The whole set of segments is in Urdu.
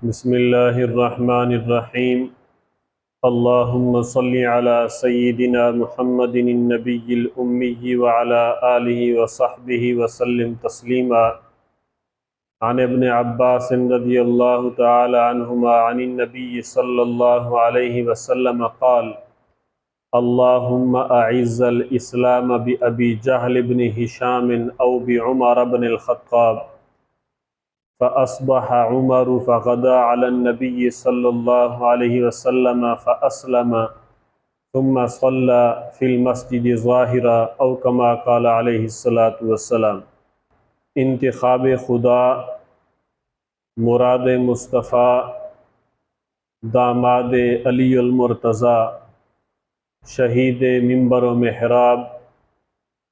بسم اللہ الرحمن الرحیم۔ اللہم صلی علی سیدنا محمد النبی الأمی وعلی آلہ وصحبہ وسلم تسلیما۔ عن ابن عباس رضی اللہ تعالی عنہما عن النبی صلی اللہ علیہ وسلم قال: اللہم اعز الاسلام بأبی جہل بن ہشام او بعمر بن الخطاب، فأصبح عمر فغدا على النبي صلى الله عليه وسلم فأسلم ثم صلى في المسجد ظاهرا أو كما قال عليه الصلاة والسلام۔ انتخاب خدا، مراد مصطفیٰ، داماد علی المرتضیٰ، شہید منبر و محراب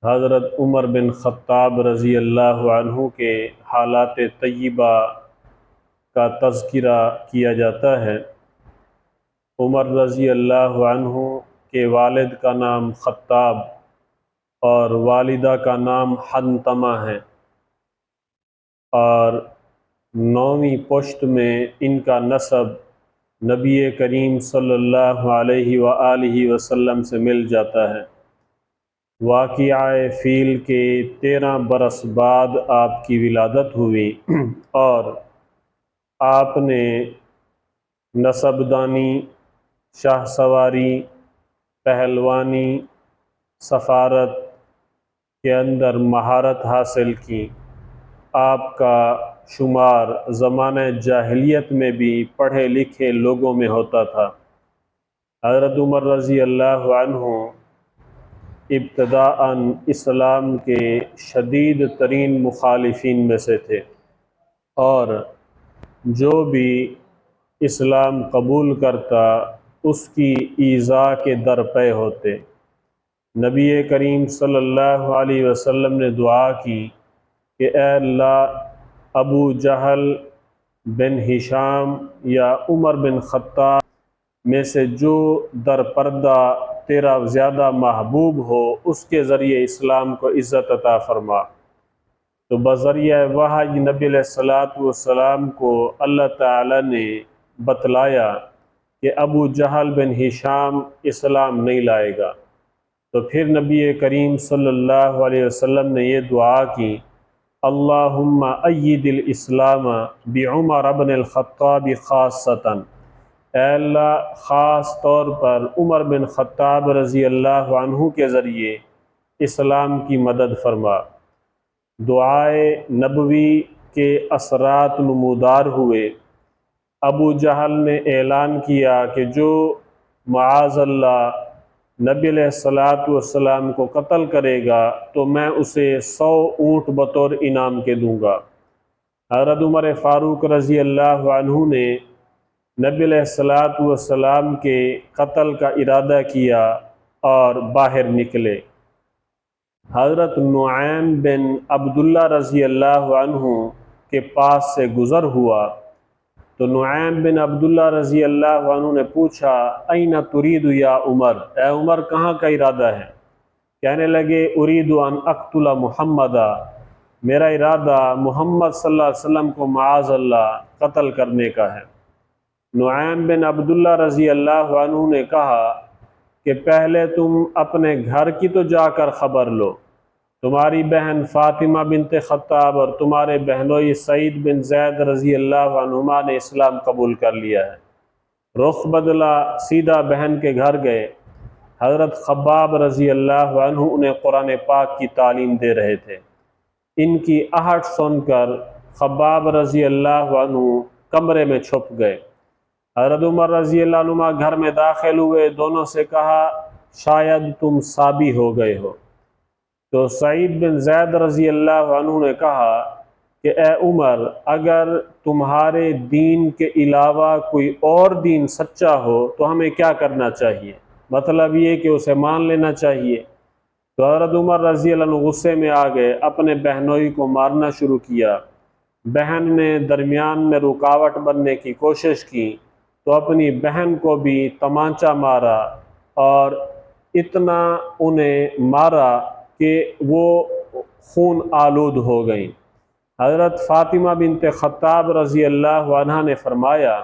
حضرت عمر بن خطاب رضی اللہ عنہ کے حالات طیبہ کا تذکرہ کیا جاتا ہے۔ عمر رضی اللہ عنہ کے والد کا نام خطاب اور والدہ کا نام حنتمہ ہے، اور 9ویں پشت میں ان کا نسب نبی کریم صلی اللہ علیہ وآلہ وسلم سے مل جاتا ہے۔ واقعہ فیل کے 13 برس بعد آپ کی ولادت ہوئی اور آپ نے نسب دانی، شاہ سواری، پہلوانی، سفارت کے اندر مہارت حاصل کی۔ آپ کا شمار زمانہ جاہلیت میں بھی پڑھے لکھے لوگوں میں ہوتا تھا۔ حضرت عمر رضی اللہ عنہ ابتداءً اسلام کے شدید ترین مخالفین میں سے تھے، اور جو بھی اسلام قبول کرتا اس کی ایذاء کے در پے ہوتے۔ نبی کریم صلی اللہ علیہ وسلم نے دعا کی کہ اے اللہ، ابو جہل بن ہشام یا عمر بن خطاب میں سے جو در پردہ تیرا زیادہ محبوب ہو اس کے ذریعے اسلام کو عزت عطا فرما۔ تو بذریعہ وحی نبی علیہ السلام کو اللہ تعالی نے بتلایا کہ ابو جہل بن ہشام اسلام نہیں لائے گا۔ تو پھر نبی کریم صلی اللہ علیہ وسلم نے یہ دعا کی: اللہم اید الاسلام بعمر بن الخطاب خاصتاً، اے اللہ خاص طور پر عمر بن خطاب رضی اللہ عنہ کے ذریعے اسلام کی مدد فرما۔ دعائے نبوی کے اثرات نمودار ہوئے۔ ابو جہل نے اعلان کیا کہ جو معاذ اللہ نبی علیہ السلام کو قتل کرے گا تو میں اسے 100 اونٹ بطور انعام کے دوں گا۔ حضرت عمر فاروق رضی اللہ عنہ نے نبی علیہ السلام کے قتل کا ارادہ کیا اور باہر نکلے۔ حضرت نعیم بن عبداللہ رضی اللہ عنہ کے پاس سے گزر ہوا تو نعیم بن عبداللہ رضی اللہ عنہ نے پوچھا: این ترید یا عمر، اے عمر کہاں کا ارادہ ہے؟ کہنے لگے: ارید ان اقتل محمدا، میرا ارادہ محمد صلی اللہ علیہ وسلم کو معاذ اللہ قتل کرنے کا ہے۔ نعیم بن عبداللہ رضی اللہ عنہ نے کہا کہ پہلے تم اپنے گھر کی تو جا کر خبر لو، تمہاری بہن فاطمہ بنت خطاب اور تمہارے بہنوئی سعید بن زید رضی اللہ عنہما نے اسلام قبول کر لیا ہے۔ رخ بدلا، سیدھا بہن کے گھر گئے۔ حضرت خباب رضی اللہ عنہ انہیں قرآن پاک کی تعلیم دے رہے تھے۔ ان کی آہٹ سن کر خباب رضی اللہ عنہ کمرے میں چھپ گئے۔ حضرت عمر رضی اللہ عنہ گھر میں داخل ہوئے، دونوں سے کہا: شاید تم صابی ہو گئے ہو۔ تو سعید بن زید رضی اللہ عنہ نے کہا کہ اے عمر، اگر تمہارے دین کے علاوہ کوئی اور دین سچا ہو تو ہمیں کیا کرنا چاہیے؟ مطلب یہ کہ اسے مان لینا چاہیے۔ تو حضرت عمر رضی اللہ عنہ غصے میں آ گئے، اپنے بہنوئی کو مارنا شروع کیا۔ بہن نے درمیان میں رکاوٹ بننے کی کوشش کی تو اپنی بہن کو بھی تمانچہ مارا اور اتنا انہیں مارا کہ وہ خون آلود ہو گئیں۔ حضرت فاطمہ بنت خطاب رضی اللہ عنہ نے فرمایا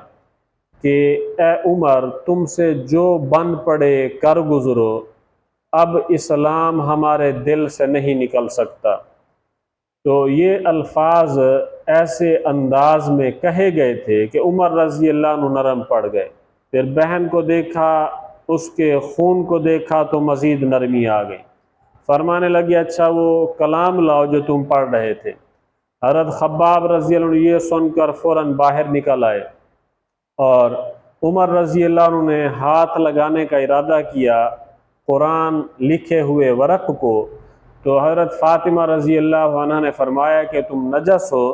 کہ اے عمر، تم سے جو بن پڑے کر گزرو، اب اسلام ہمارے دل سے نہیں نکل سکتا۔ تو یہ الفاظ ایسے انداز میں کہے گئے تھے کہ عمر رضی اللہ عنہ نرم پڑ گئے۔ پھر بہن کو دیکھا، اس کے خون کو دیکھا تو مزید نرمی آ گئی۔ فرمانے لگی اچھا وہ کلام لاؤ جو تم پڑھ رہے تھے۔ حضرت خباب رضی اللہ عنہ یہ سن کر فوراً باہر نکل آئے، اور عمر رضی اللہ عنہ نے ہاتھ لگانے کا ارادہ کیا قرآن لکھے ہوئے ورق کو، تو حضرت فاطمہ رضی اللہ عنہ نے فرمایا کہ تم نجس ہو،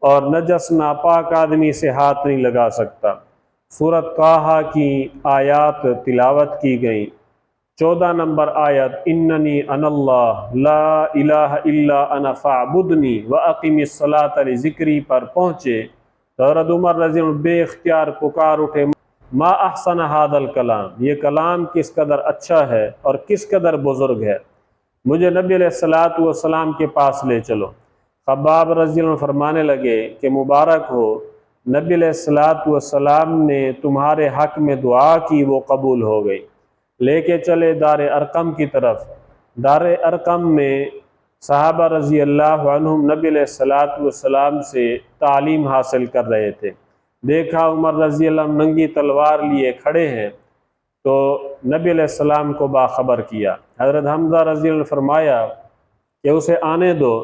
اور نجس ناپاک آدمی سے ہاتھ نہیں لگا سکتا۔ سورۃ طٰہٰ کی آیات تلاوت کی گئیں۔ 14 نمبر آیت اننی انا اللہ لا الہ الا انا فاعبدنی واقم الصلاۃ لذکری پر پہنچے تو حضرت عمر رضی اللہ عنہ بے اختیار پکار اٹھے، ما احسن ھذا الکلام، یہ کلام کس قدر اچھا ہے اور کس قدر بزرگ ہے، مجھے نبی علیہ الصلاۃ والسلام کے پاس لے چلو۔ خباب رضی اللہ عنہ فرمانے لگے کہ مبارک ہو، نبی علیہ الصلاۃ والسلام نے تمہارے حق میں دعا کی، وہ قبول ہو گئی۔ لے کے چلے دار ارقم کی طرف۔ دار ارقم میں صحابہ رضی اللہ عنہم نبی علیہ الصلاۃ والسلام سے تعلیم حاصل کر رہے تھے۔ دیکھا عمر رضی اللہ عنہ ننگی تلوار لیے کھڑے ہیں، تو نبی علیہ السلام کو باخبر کیا۔ حضرت حمزہ رضی اللہ عنہ فرمایا کہ اسے آنے دو،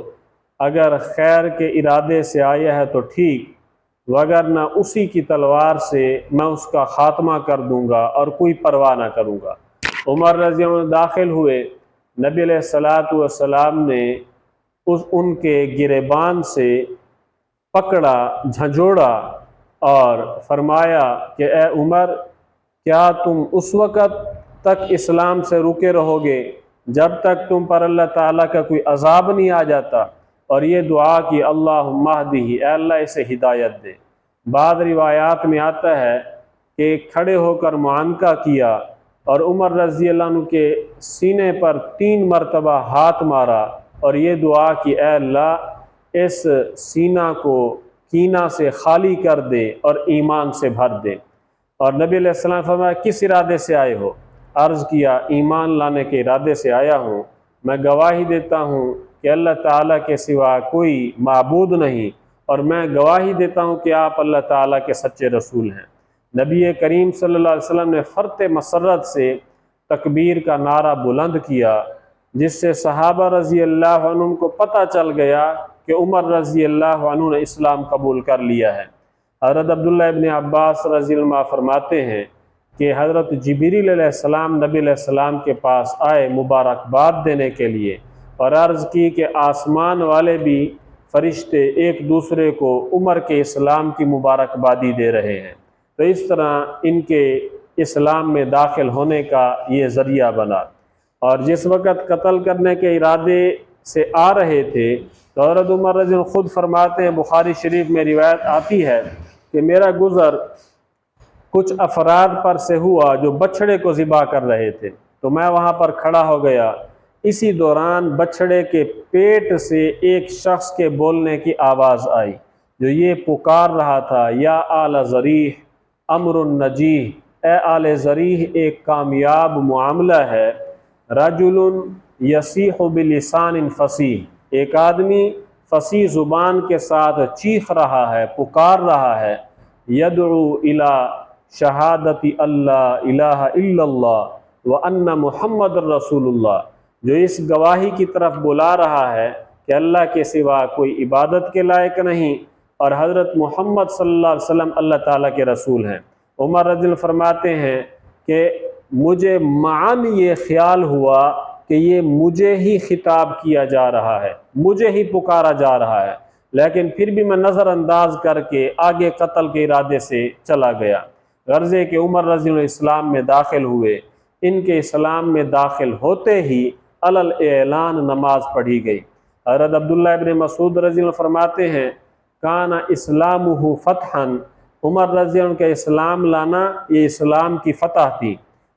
اگر خیر کے ارادے سے آیا ہے تو ٹھیک، وگرنہ اسی کی تلوار سے میں اس کا خاتمہ کر دوں گا اور کوئی پرواہ نہ کروں گا۔ عمر رضی اللہ عنہ داخل ہوئے، نبی علیہ الصلاۃ والسلام نے ان کے گریبان سے پکڑا، جھنجھوڑا اور فرمایا کہ اے عمر، کیا تم اس وقت تک اسلام سے رکے رہو گے جب تک تم پر اللہ تعالیٰ کا کوئی عذاب نہیں آ جاتا؟ اور یہ دعا کی اللہم اہدہ، اے اللہ اسے ہدایت دے۔ بعض روایات میں آتا ہے کہ کھڑے ہو کر معانقہ کیا اور عمر رضی اللہ عنہ کے سینے پر 3 مرتبہ ہاتھ مارا اور یہ دعا کی اے اللہ اس سینہ کو کینہ سے خالی کر دے اور ایمان سے بھر دے۔ اور نبی علیہ السلام فرمایا کس ارادے سے آئے ہو؟ عرض کیا ایمان لانے کے ارادے سے آیا ہوں، میں گواہی دیتا ہوں کہ اللہ تعالیٰ کے سوا کوئی معبود نہیں، اور میں گواہی دیتا ہوں کہ آپ اللہ تعالیٰ کے سچے رسول ہیں۔ نبی کریم صلی اللہ علیہ وسلم نے فرط مسرت سے تکبیر کا نعرہ بلند کیا، جس سے صحابہ رضی اللہ عنہ کو پتہ چل گیا کہ عمر رضی اللہ عنہ نے اسلام قبول کر لیا ہے۔ حضرت عبداللہ ابن عباس رضی اللہ عنہ فرماتے ہیں کہ حضرت جبریل علیہ السلام نبی علیہ السلام کے پاس آئے مبارکباد دینے کے لیے، اور عرض کی کہ آسمان والے بھی فرشتے ایک دوسرے کو عمر کے اسلام کی مبارکبادی دے رہے ہیں۔ تو اس طرح ان کے اسلام میں داخل ہونے کا یہ ذریعہ بنا۔ اور جس وقت قتل کرنے کے ارادے سے آ رہے تھے تو حضرت عمر رضی اللہ عنہ خود فرماتے ہیں، بخاری شریف میں روایت آتی ہے کہ میرا گزر کچھ افراد پر سے ہوا جو بچھڑے کو ذبح کر رہے تھے، تو میں وہاں پر کھڑا ہو گیا۔ اسی دوران بچھڑے کے پیٹ سے ایک شخص کے بولنے کی آواز آئی جو یہ پکار رہا تھا، یا آل ذریح امر النجیح، اے آل ذریح ایک کامیاب معاملہ ہے، رجل یصیح بلسان فصیح، ایک آدمی فصیح زبان کے ساتھ چیخ رہا ہے، پکار رہا ہے، یدعو الی شہادت اللہ الہ الا اللہ وان محمد الرسول اللہ، جو اس گواہی کی طرف بلا رہا ہے کہ اللہ کے سوا کوئی عبادت کے لائق نہیں اور حضرت محمد صلی اللہ علیہ وسلم اللہ تعالیٰ کے رسول ہیں۔ عمر رضی اللہ فرماتے ہیں کہ مجھے معاً یہ خیال ہوا کہ یہ مجھے ہی خطاب کیا جا رہا ہے، مجھے ہی پکارا جا رہا ہے، لیکن پھر بھی میں نظر انداز کر کے آگے قتل کے ارادے سے چلا گیا۔ غرضے کہ عمر رضی اللہ اسلام میں داخل ہوئے، ان کے اسلام میں داخل ہوتے ہی علل اعلان نماز پڑھی گئی۔ حضرت عبداللہ ابن مسعود رضی اللہ فرماتے ہیں کان اسلامہ فتحا، عمر رضی اللہ کا اسلام لانا یہ اسلام کی فتح تھی،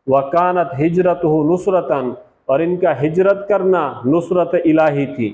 وکانت ہجرتہ نصرتاً، اور ان کا ہجرت کرنا نصرت الہی تھی،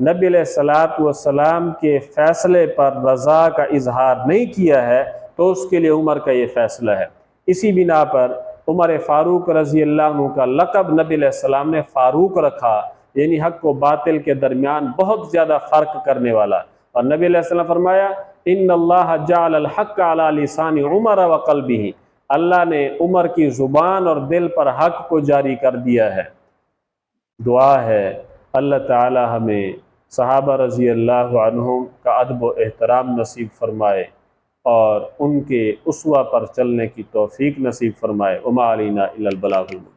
نبی علیہ الصلوۃ والسلام کے فیصلے پر رضا کا اظہار نہیں کیا ہے تو اس کے لیے عمر کا یہ فیصلہ ہے۔ اسی بنا پر عمر فاروق رضی اللہ عنہ کا لقب نبی علیہ السلام نے فاروق رکھا، یعنی حق و باطل کے درمیان بہت زیادہ فرق کرنے والا۔ اور نبی علیہ السلام فرمایا ان اللہ جعل الحق علی لسان عمر وقلبہ، اللہ نے عمر کی زبان اور دل پر حق کو جاری کر دیا ہے۔ دعا ہے اللہ تعالی ہمیں صحابہ رضی اللہ عنہم کا ادب و احترام نصیب فرمائے اور ان کے اسوہ پر چلنے کی توفیق نصیب فرمائے۔ وما علینا الا البلاغ المبین۔